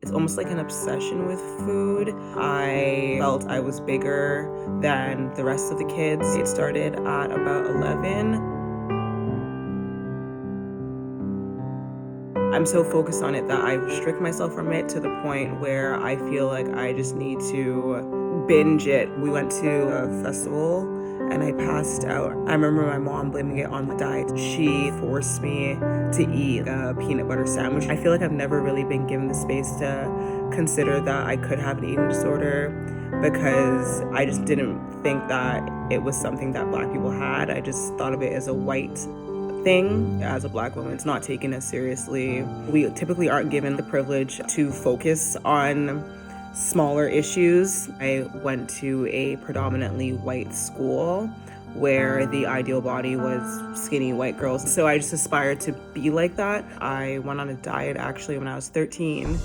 It's almost like an obsession with food. I felt I was bigger than the rest of the kids. It started at about 11. I'm so focused on it that I restrict myself from it to the point where I feel like I just need to binge it. We went to a festival and I passed out. I remember my mom blaming it on the diet. She forced me to eat a peanut butter sandwich. I feel like I've never really been given the space to consider that I could have an eating disorder because I just didn't think that it was something that Black people had. I just thought of it as a white thing. As a Black woman, it's not taken as seriously. We typically aren't given the privilege to focus on smaller issues. I went to a predominantly white school where the ideal body was skinny white girls. So I just aspired to be like that. I went on a diet actually when I was 13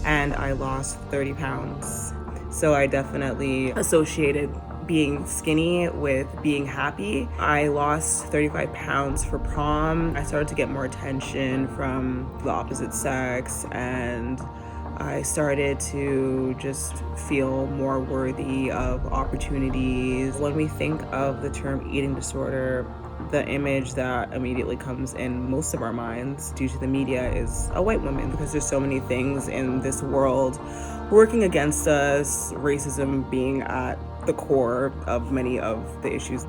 and I lost 30 pounds. So I definitely associated being skinny with being happy. I lost 35 pounds for prom. I started to get more attention from the opposite sex and I started to just feel more worthy of opportunities. When we think of the term eating disorder, the image that immediately comes in most of our minds due to the media is a white woman, because there's so many things in this world working against us, racism being at the core of many of the issues.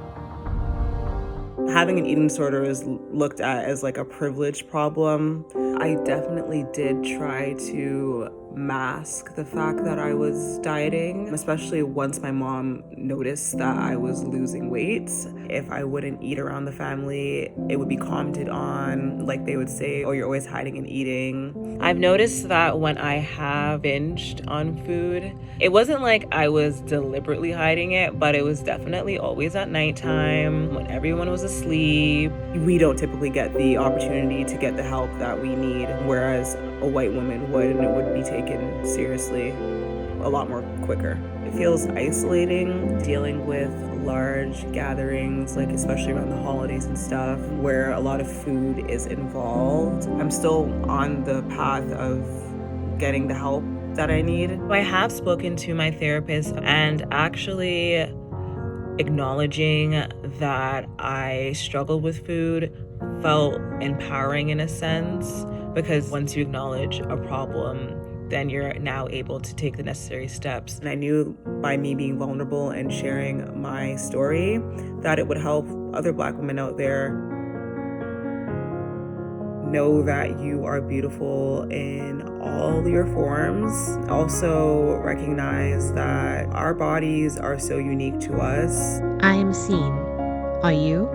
Having an eating disorder is looked at as like a privilege problem. I definitely did try to mask the fact that I was dieting, especially once my mom noticed that I was losing weight. If I wouldn't eat around the family, it would be commented on, like they would say, oh, you're always hiding and eating. I've noticed that when I have binged on food, it wasn't like I was deliberately hiding it, but it was definitely always at nighttime when everyone was asleep. We don't typically get the opportunity to get the help that we need, whereas a white woman would, and it would be taken seriously a lot more quicker. It feels isolating dealing with large gatherings, like especially around the holidays and stuff, where a lot of food is involved. I'm still on the path of getting the help that I need. I have spoken to my therapist and actually acknowledging that I struggled with food felt empowering in a sense, because once you acknowledge a problem, then you're now able to take the necessary steps. And I knew by me being vulnerable and sharing my story that it would help other Black women out there know that you are beautiful in all your forms. Also recognize that our bodies are so unique to us. I am seen. Are you?